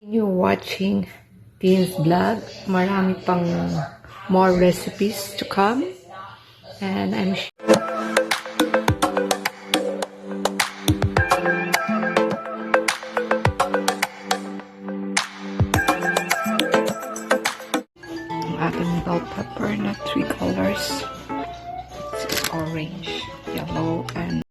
Continue watching Teen's vlog. Marami pang more recipes to come. And I'm adding bell pepper na 3 colors. This is orange, yellow, and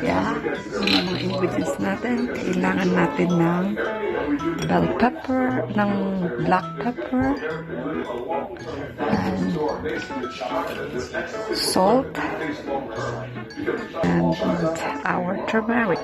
yeah, yung mga ingredients natin. Kailangan natin ng bell pepper, ng black pepper, and salt, and our turmeric.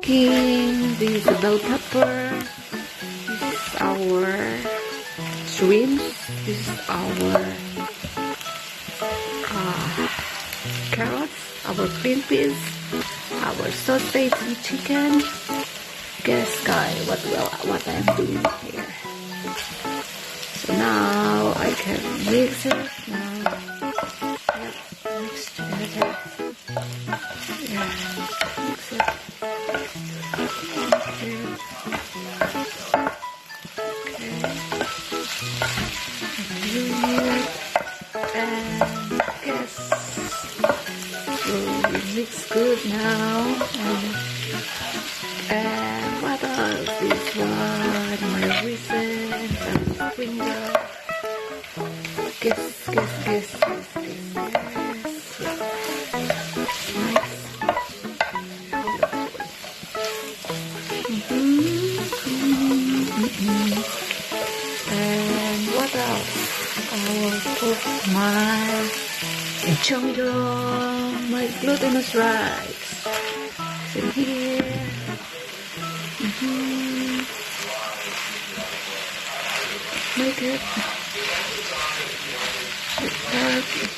This is bell pepper. This is our shrimp. This is our carrots, our green peas, our sauteed chicken. Guess, guys, what I'm doing here. So now I can mix it. Now, yep, mix together. Yeah, mix it. Okay. And yes, so we mix good now. And what else? This one, my raisin and finger. Guess. Nice. And what else? I will put my Ilonggo, my glutinous rice in here. Make it perfect.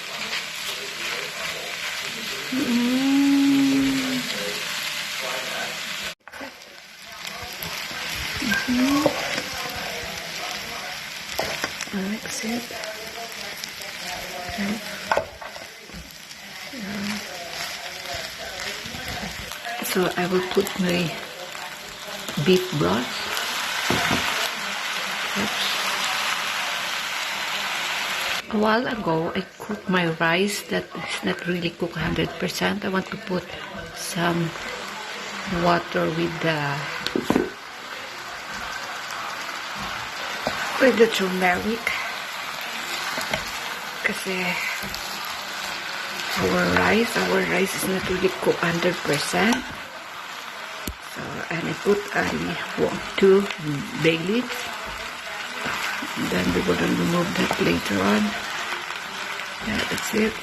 Mix it. Okay. Yeah. So I will put my beef broth. Oops. A while ago, I cooked my rice that is not really cooked 100%. I want to put some water with the turmeric. Kasi our rice is not really cooked 100%. So, and I put 2 bay leaves. Then we will remove that later on. Yeah, that's it.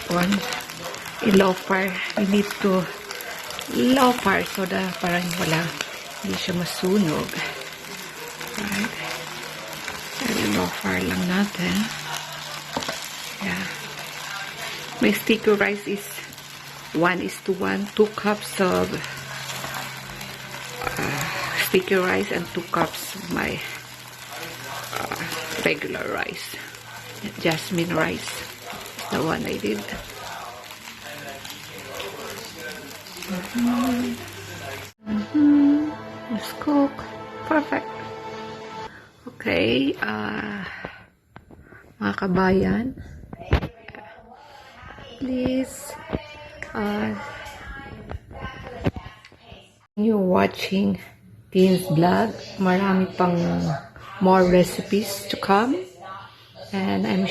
Once i-low fire, you need to low fire so that parang hindi siya masunog. Right? And low fire lang natin. Yeah. My sticky rice is 1:1, 2 cups of sticky rice and 2 cups of my regular rice. Jasmine rice. The one I did. Let's cook. Perfect. Okay. Mga kabayan, please you watching Teen's vlog. Marami pang more recipes to come, and I'm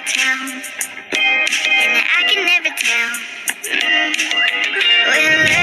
tell, and I can never tell. Well,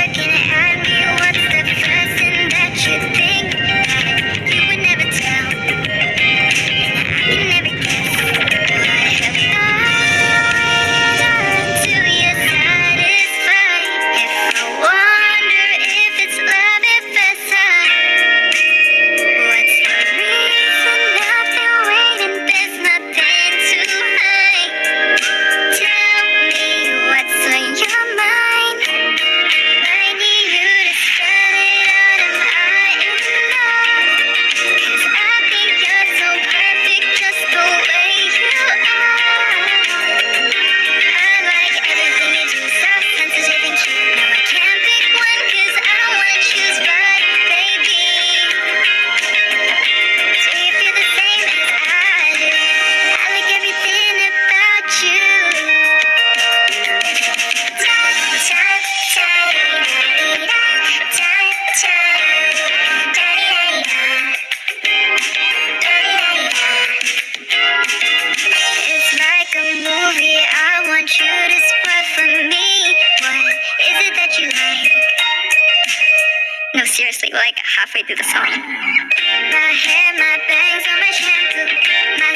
like halfway through the song. My hair, my bangs, so much shampoo. My